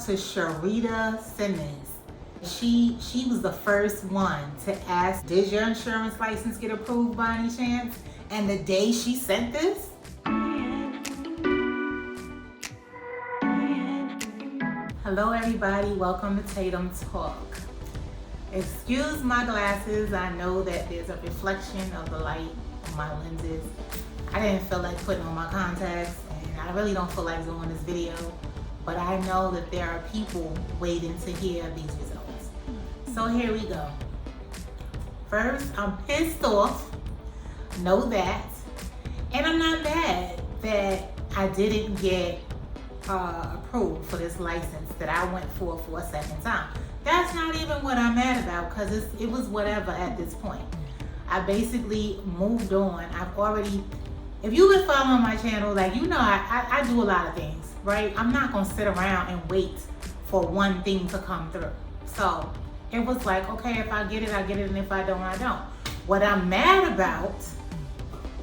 to Sharita Simmons. She was the first one to ask, did your insurance license get approved by any chance? And the day she sent this, hello everybody, welcome to Tatum Talk. Excuse my glasses, I know that there's a reflection of the light on my lenses. I didn't feel like putting on my contacts, and I really don't feel like doing this video, but I know that there are people waiting to hear these results. So here we go. First, I'm pissed off, know that, and I'm not mad that I didn't get approved for this license that I went for a second time. That's not even what I'm mad about, because it was whatever at this point. I basically moved on. I've already, if you've been following my channel, like you know I do a lot of things, right? I'm not gonna sit around and wait for one thing to come through. So it was like, okay, if I get it, I get it, and if I don't, I don't. What I'm mad about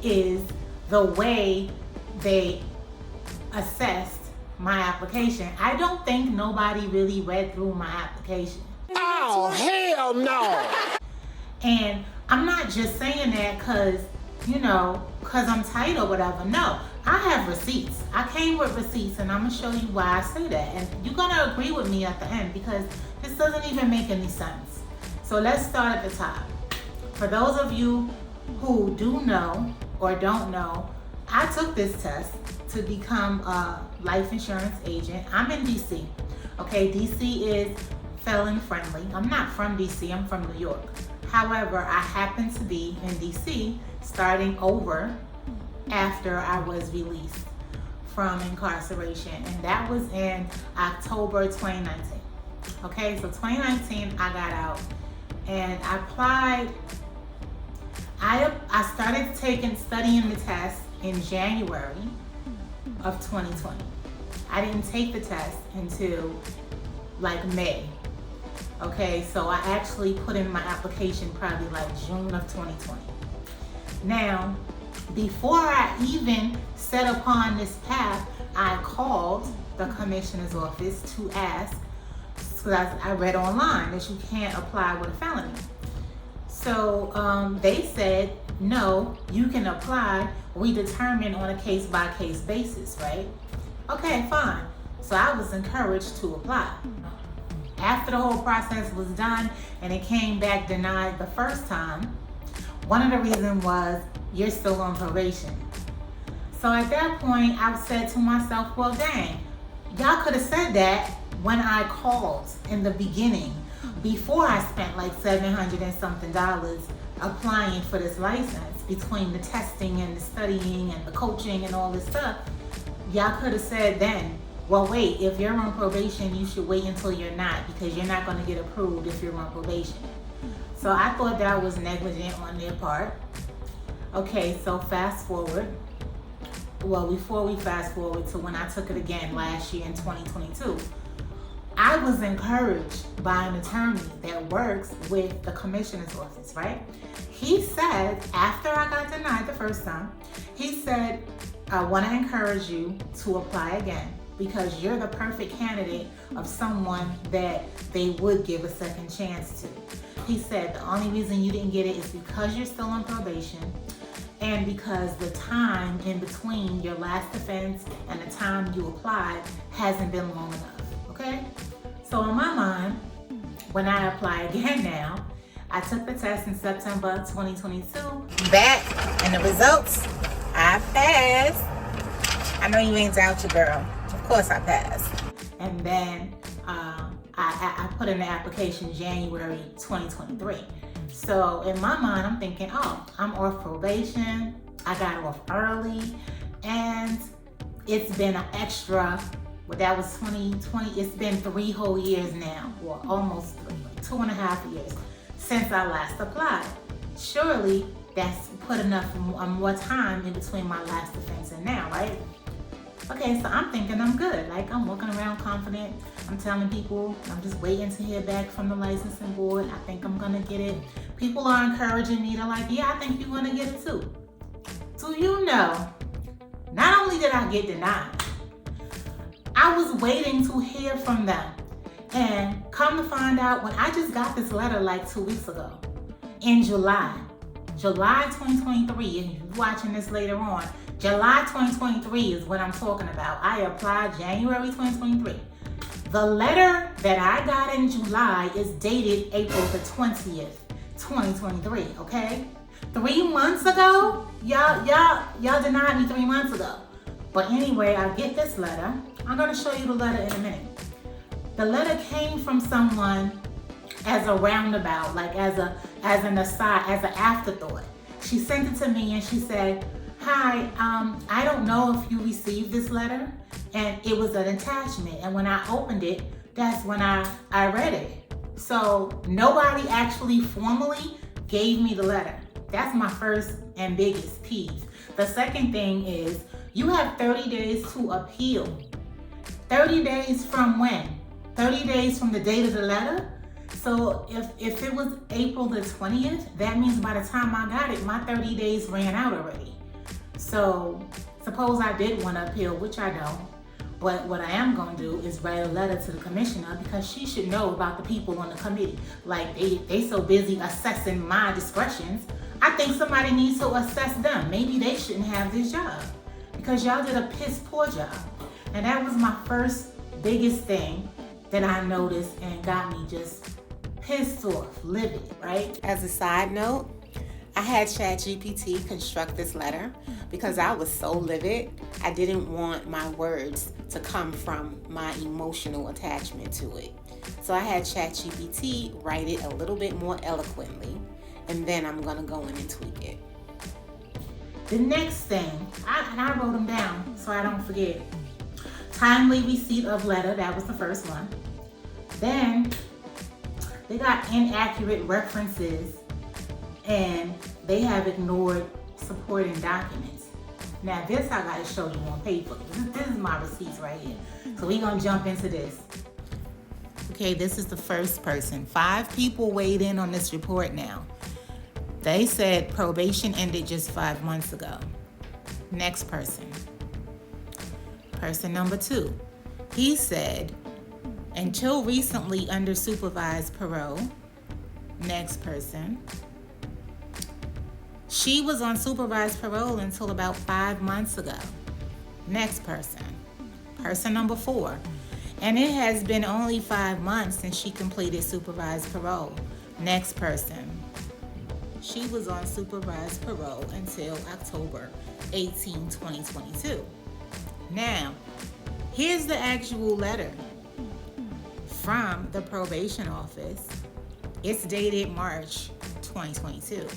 is the way they assessed my application. I don't think nobody really read through my application. Oh, hell no! And I'm not just saying that because I'm tight or whatever. No, I have receipts. I came with receipts, and I'm gonna show you why I say that. And you're gonna agree with me at the end, because this doesn't even make any sense. So let's start at the top. For those of you who do know or don't know, I took this test to become a life insurance agent. I'm in DC. Okay, DC is felon friendly. I'm not from DC, I'm from New York. However, I happen to be in DC starting over after I was released from incarceration, and that was in October 2019. Okay, so 2019 I got out and I applied. I started studying the test in January of 2020. I didn't take the test until like May. Okay, so I actually put in my application probably like June of 2020. Now, before I even set upon this path, I called the commissioner's office to ask, because I read online that you can't apply with a felony. So they said, no, you can apply. We determine on a case-by-case basis, right? Okay, fine. So I was encouraged to apply. After the whole process was done and it came back denied the first time, one of the reasons was you're still on probation. So at that point, I said to myself, well, dang, y'all could have said that when I called in the beginning, before I spent like $700 and something applying for this license, between the testing and the studying and the coaching and all this stuff. Y'all could have said then, well, wait, if you're on probation, you should wait until you're not, because you're not going to get approved if you're on probation. So I thought that was negligent on their part. Okay, so fast forward. Well, before we fast forward to when I took it again last year in 2022, I was encouraged by an attorney that works with the commissioner's office, right? He said, after I got denied the first time, he said, I want to encourage you to apply again, because you're the perfect candidate of someone that they would give a second chance to. He said, the only reason you didn't get it is because you're still on probation, and because the time in between your last offense and the time you applied hasn't been long enough. Okay? So in my mind, when I apply again now, I took the test in September 2022. Back, and the results, I passed. I know you ain't doubt your girl. Of course I passed. And then I put in the application January 2023. So in my mind, I'm thinking, oh, I'm off probation. I got off early, and it's been an extra. Well, that was 2020. It's been 3 whole years now, or almost 3, like 2.5 years since I last applied. Surely that's put enough more time in between my last offense and now, right? Okay, so I'm thinking I'm good. Like, I'm walking around confident. I'm telling people I'm just waiting to hear back from the licensing board. I think I'm gonna get it. People are encouraging me. They're like, yeah, I think you're gonna get it too. Do you know, not only did I get denied, I was waiting to hear from them. And come to find out, when I just got this letter like 2 weeks ago, in July 2023, and you're watching this later on, July 2023 is what I'm talking about. I applied January 2023. The letter that I got in July is dated April the 20th, 2023, okay? 3 months ago, y'all denied me 3 months ago. But anyway, I get this letter. I'm gonna show you the letter in a minute. The letter came from someone as a roundabout, like as an aside, as an afterthought. She sent it to me and she said, "Hi, I don't know if you received this letter," and it was an attachment. And when I opened it, that's when I read it. So nobody actually formally gave me the letter. That's my first and biggest peeve. The second thing is you have 30 days to appeal. 30 days from when? 30 days from the date of the letter? So if it was April the 20th, that means by the time I got it, my 30 days ran out already. So suppose I did want to appeal, which I don't. But what I am going to do is write a letter to the commissioner, because she should know about the people on the committee. Like they so busy assessing my discretions. I think somebody needs to assess them. Maybe they shouldn't have this job, because y'all did a piss poor job. And that was my first biggest thing that I noticed and got me just pissed off, livid, right? As a side note, I had ChatGPT construct this letter because I was so livid. I didn't want my words to come from my emotional attachment to it. So I had ChatGPT write it a little bit more eloquently, and then I'm gonna go in and tweak it. The next thing, I wrote them down so I don't forget. Timely receipt of letter, that was the first one. Then they got inaccurate references and they have ignored supporting documents. Now this I gotta show you on paper. This is my receipts right here. So we're gonna jump into this. Okay, this is the first person. 5 people weighed in on this report now. They said probation ended just 5 months ago. Next person. Person number 2. He said, until recently under supervised parole. Next person. She was on supervised parole until about 5 months ago. Next person. Person number 4. And it has been only 5 months since she completed supervised parole. Next person. She was on supervised parole until October 18, 2022. Now, here's the actual letter from the probation office. It's dated March 2022.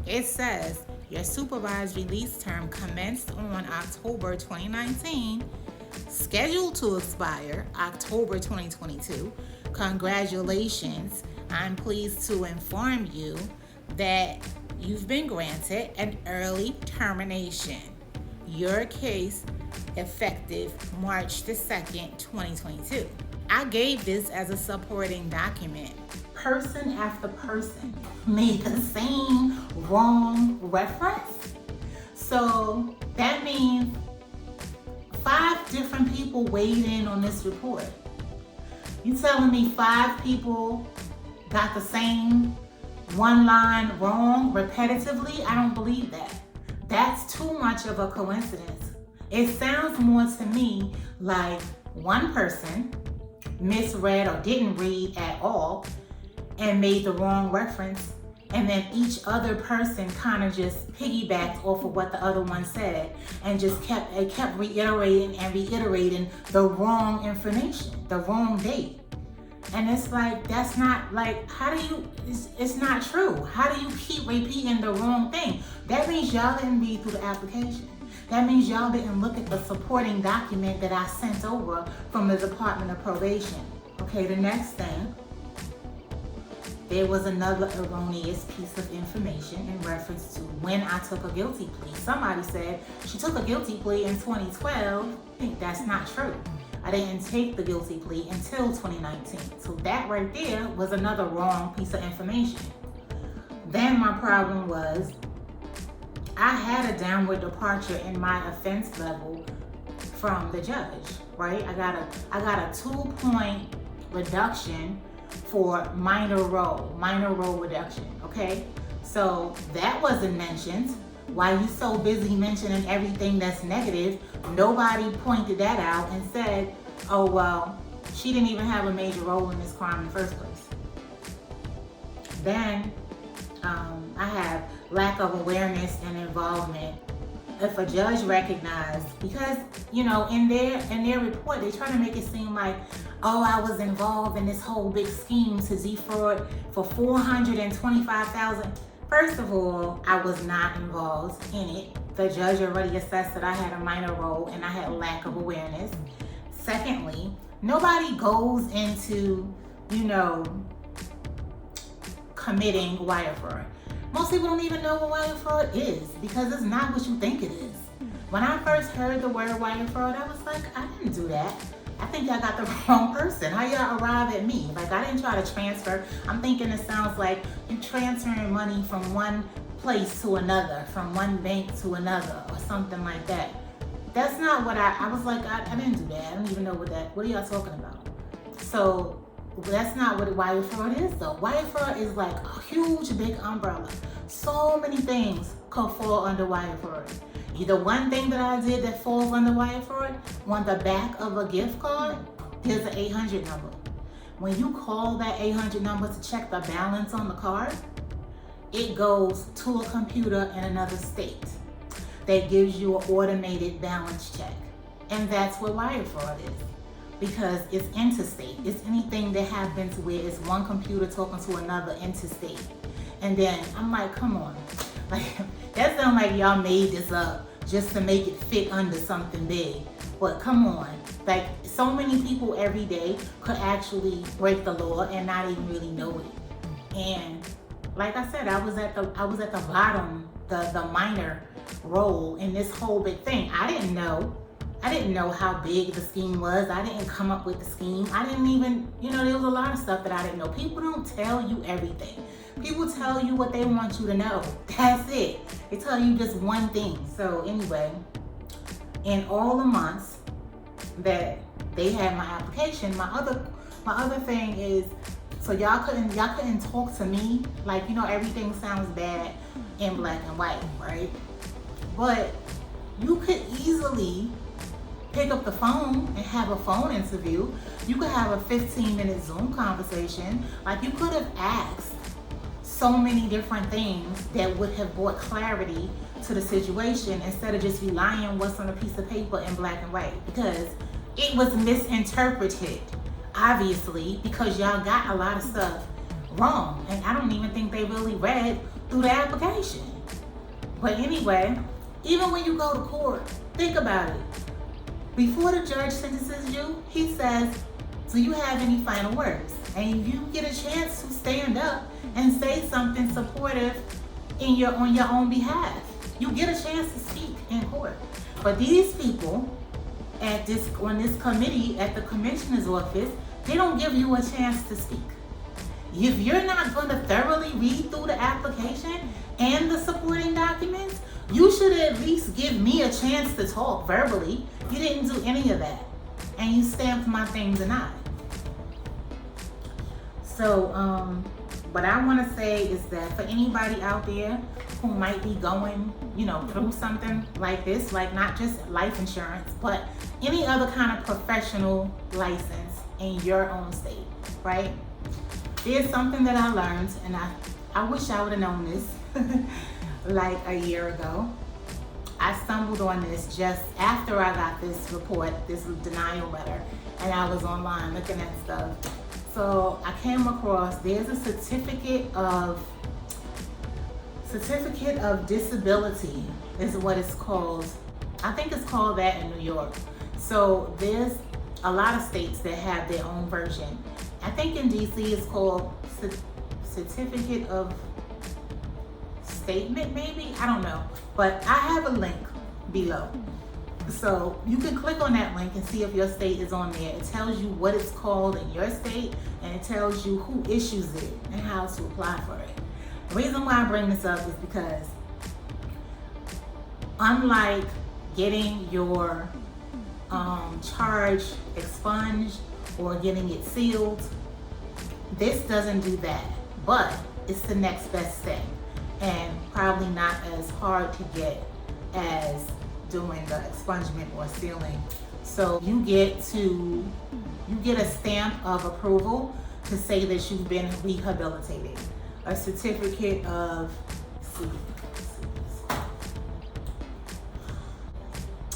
It says, your supervised release term commenced on October 2019, scheduled to expire October 2022. Congratulations. I'm pleased to inform you that you've been granted an early termination. Your case effective March the 2nd, 2022. I gave this as a supporting document. Person after person made the same wrong reference. So that means 5 different people weighed in on this report. You telling me 5 people got the same one line wrong repetitively? I don't believe that. That's too much of a coincidence. It sounds more to me like one person misread or didn't read at all and made the wrong reference, and then each other person kind of just piggybacked off of what the other one said and just kept reiterating the wrong information, the wrong date. And it's like, that's not like, how do you, it's not true. How do you keep repeating the wrong thing? That means y'all didn't read through the application. That means y'all didn't look at the supporting document that I sent over from the Department of Probation. Okay, the next thing, there was another erroneous piece of information in reference to when I took a guilty plea. Somebody said she took a guilty plea in 2012. I think that's not true. I didn't take the guilty plea until 2019. So that right there was another wrong piece of information. Then my problem was I had a downward departure in my offense level from the judge, right? I got a 2-point reduction for minor role reduction, okay? So that wasn't mentioned. Why you so busy mentioning everything that's negative, nobody pointed that out and said, oh, well, she didn't even have a major role in this crime in the first place. Then I have lack of awareness and involvement. If a judge recognized, because in their report they try to make it seem like, oh, I was involved in this whole big scheme to defraud for $425,000. First of all, I was not involved in it. The judge already assessed that I had a minor role and I had lack of awareness. Secondly, nobody goes into committing wire fraud. Most people don't even know what wire fraud is because it's not what you think it is. When I first heard the word wire fraud, I was like, I didn't do that. I think y'all got the wrong person. How y'all arrive at me? Like, I didn't try to transfer. I'm thinking it sounds like you transferring money from one place to another, from one bank to another, or something like that. That's not what I was like, I didn't do that. I don't even know what are y'all talking about? So that's not what wire fraud is though. Wire fraud is like a huge big umbrella. So many things could fall under wire fraud. The one thing that I did that falls under wire fraud, on the back of a gift card, there's an 800 number. When you call that 800 number to check the balance on the card, it goes to a computer in another state that gives you an automated balance check. And that's what wire fraud is. Because it's interstate. It's anything that happens where it's one computer talking to another interstate. And then I'm like, come on. Like, that sounds like y'all made this up just to make it fit under something big. But come on. Like, so many people every day could actually break the law and not even really know it. And like I said, I was at the bottom, the minor role in this whole big thing. I didn't know how big the scheme was. I didn't come up with the scheme. I didn't even, there was a lot of stuff that I didn't know. People don't tell you everything. People tell you what they want you to know. That's it. They tell you just one thing. So anyway, in all the months that they had my application, my other thing is, so y'all couldn't talk to me like, everything sounds bad in black and white, right? But you could easily pick up the phone and have a phone interview. You could have a 15-minute Zoom conversation. Like, you could have asked so many different things that would have brought clarity to the situation instead of just relying on what's on a piece of paper in black and white, because it was misinterpreted, obviously, because y'all got a lot of stuff wrong, and I don't even think they really read through the application. But anyway, even when you go to court, think about it. Before the judge sentences you, he says, do you have any final words? And you get a chance to stand up and say something supportive on your own behalf. You get a chance to speak in court. But these people on this committee at the commissioner's office, they don't give you a chance to speak. If you're not going to thoroughly read through the application and the supporting documents, you should at least give me a chance to talk verbally. You didn't do any of that. And you stamped my thing denied. So what I want to say is that for anybody out there who might be going, through something like this, like not just life insurance, but any other kind of professional license in your own state, right? There's something that I learned, and I wish I would have known this like a year ago. I stumbled on this just after I got this report, this denial letter, and I was online looking at stuff. So I came across, there's a certificate of disability is what it's called. I think it's called that in New York. So there's a lot of states that have their own version. I think in DC it's called certificate of statement, maybe, I don't know. But I have a link below. So you can click on that link and see if your state is on there. It tells you what it's called in your state, and it tells you who issues it and how to apply for it. The reason why I bring this up is because unlike getting your charge expunged or getting it sealed. This doesn't do that, but it's the next best thing, and probably not as hard to get as doing the expungement or sealing. So you get a stamp of approval to say that you've been rehabilitated. A certificate of,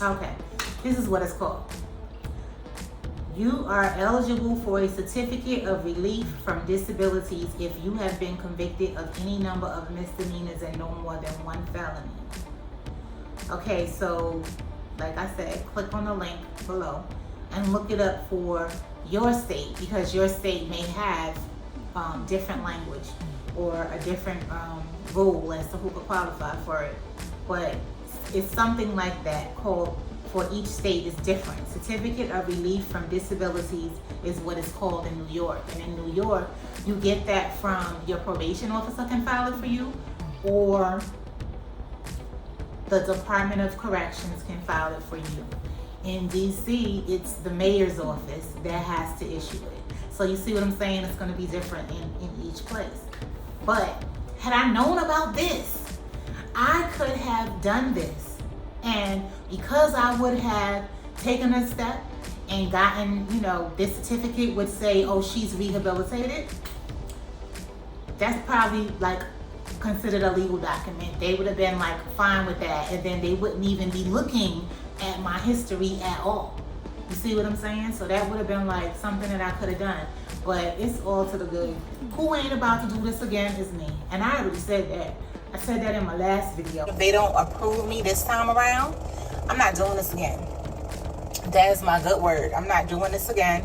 okay, this is what it's called. You are eligible for a certificate of relief from disabilities if you have been convicted of any number of misdemeanors and no more than one felony. Okay, so like I said, click on the link below and look it up for your state, because your state may have different language or a different rule as to who could qualify for it. But it's something like that called, for each state is different. Certificate of relief from disabilities is what it's called in New York. And in New York, you get that from your probation officer can file it for you, or the Department of Corrections can file it for you. In DC, it's the mayor's office that has to issue it. So you see what I'm saying? It's gonna be different in each place. But had I known about this, I could have done this. And because I would have taken a step and gotten, this certificate would say, oh, she's rehabilitated, that's probably like considered a legal document. They would have been like fine with that, and then they wouldn't even be looking at my history at all. You see what I'm saying? So that would have been like something that I could have done. But it's all to the good. Who ain't about to do this again is me. And I already said that. I said that in my last video. If they don't approve me this time around, I'm not doing this again. That is my good word. I'm not doing this again.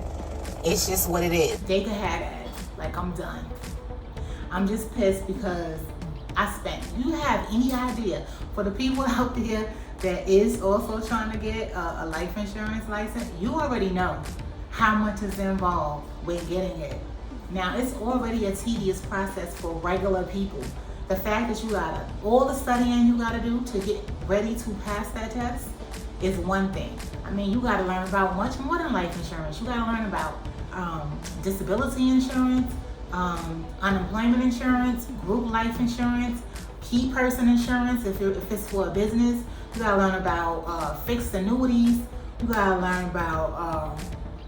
It's just what it is. They could have that. Like, I'm done. I'm just pissed because I spent. You have any idea, for the people out there that is also trying to get a life insurance license, you already know how much is involved with getting it. Now, it's already a tedious process for regular people. The fact that you gotta, all the studying you gotta do to get ready to pass that test is one thing. I mean, you gotta learn about much more than life insurance. You gotta learn about disability insurance, unemployment insurance, group life insurance, key person insurance if it's for a business. You gotta learn about fixed annuities. You gotta learn about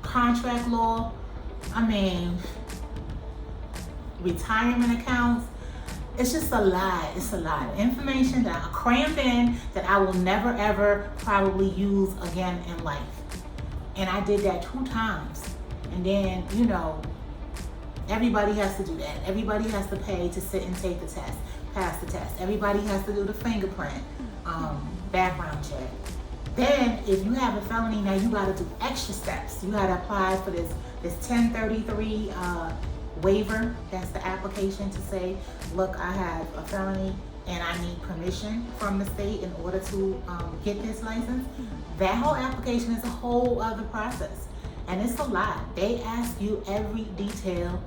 contract law. I mean, retirement accounts. It's just a lot. It's a lot of information that I crammed in that I will never ever probably use again in life. And I did that 2 times. And then, everybody has to do that. Everybody has to pay to sit and take the test, pass the test. Everybody has to do the fingerprint, background check. Then, if you have a felony, now you gotta do extra steps. You gotta apply for this 1033 waiver. That's the application to say, look, I have a felony and I need permission from the state in order to get this license. That whole application is a whole other process. And it's a lot. They ask you every detail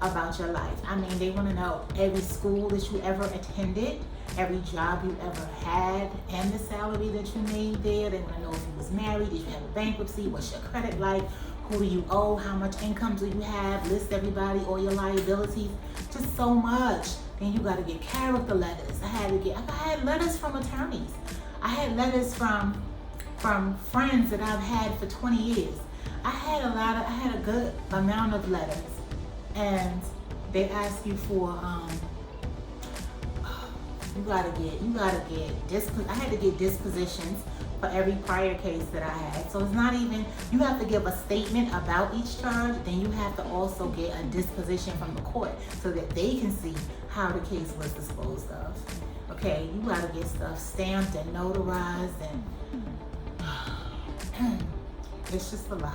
about your life. I mean, they want to know every school that you ever attended, every job you ever had, and the salary that you made there. They want to know if you was married, did you have a bankruptcy, what's your credit like, who do you owe, how much income do you have, list everybody, all your liabilities, just so much. Then you got to get character letters. I had letters from attorneys. I had letters from friends that I've had for 20 years. I had a good amount of letters, and they ask you for I had to get dispositions for every prior case that I had. So it's not even, you have to give a statement about each charge, then you have to also get a disposition from the court so that they can see how the case was disposed of. Okay, you gotta get stuff stamped and notarized, and it's just a lot.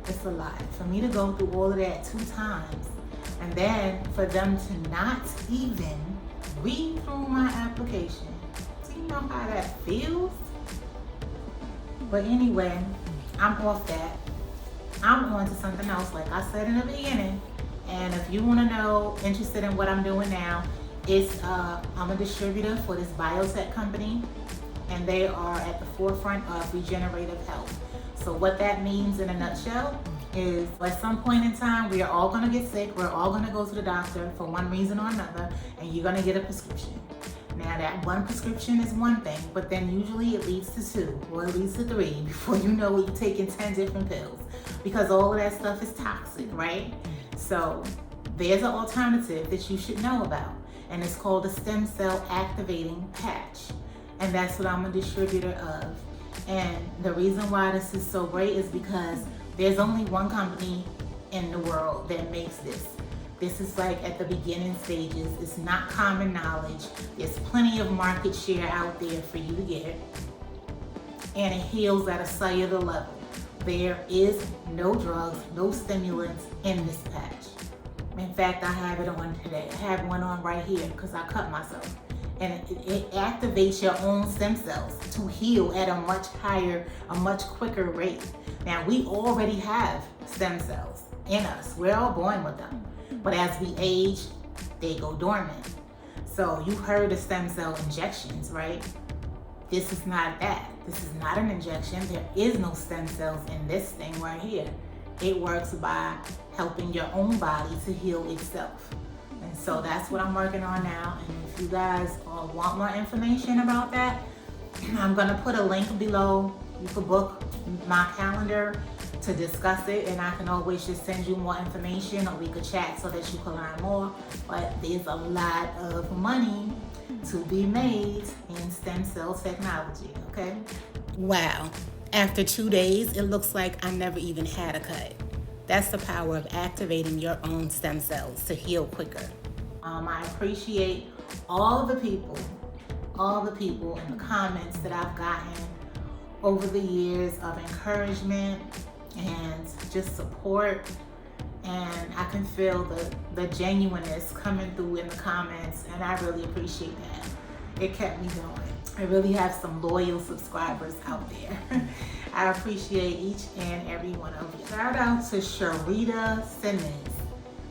It's a lot. For me to go through all of that 2 times, and then for them to not even read through my application. Do you know how that feels? But anyway, I'm off that. I'm on to something else, like I said in the beginning. And if you want to know, interested in what I'm doing now, it's I'm a distributor for this biotech company. and they are at the forefront of regenerative health. So what that means in a nutshell is at some point in time, we are all gonna get sick, we're all gonna go to the doctor for one reason or another, and you're gonna get a prescription. Now that one prescription is one thing, but then usually it leads to 2 or it leads to 3 before you know it, you're taking 10 different pills because all of that stuff is toxic, right? So there's an alternative that you should know about, and it's called a stem cell activating patch. And that's what I'm a distributor of. And the reason why this is so great is because there's only one company in the world that makes this. This is like at the beginning stages. It's not common knowledge. There's plenty of market share out there for you to get. And it heals at a cellular level. There is no drugs, no stimulants in this patch. In fact, I have it on today. I have one on right here because I cut myself. And it activates your own stem cells to heal at a much higher, a much quicker rate. Now, we already have stem cells in us. We're all born with them. But as we age, they go dormant. So you heard of stem cell injections, right? This is not that. This is not an injection. There is no stem cells in this thing right here. It works by helping your own body to heal itself. And so that's what I'm working on now. And if you guys want more information about that, I'm gonna put a link below. You can book my calendar to discuss it, and I can always just send you more information, or we could chat so that you can learn more. But there's a lot of money to be made in stem cell technology, okay? Wow, after 2 days, it looks like I never even had a cut. That's the power of activating your own stem cells to heal quicker. I appreciate all the people in the comments that I've gotten over the years of encouragement and just support. And I can feel the genuineness coming through in the comments, and I really appreciate that. It kept me going. I really have some loyal subscribers out there. I appreciate each and every one of you. Shout out to Sharita Simmons,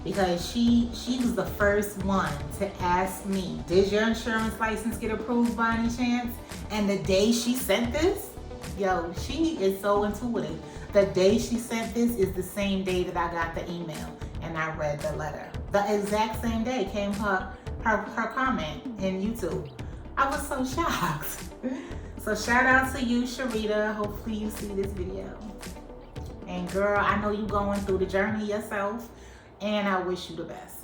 because she was the first one to ask me, did your insurance license get approved by any chance? And the day she sent this, yo, she is so intuitive. The day she sent this is the same day that I got the email and I read the letter. The exact same day came her comment in YouTube. I was so shocked. So shout out to you, Sharita. Hopefully you see this video. And girl, I know you're going through the journey yourself, and I wish you the best.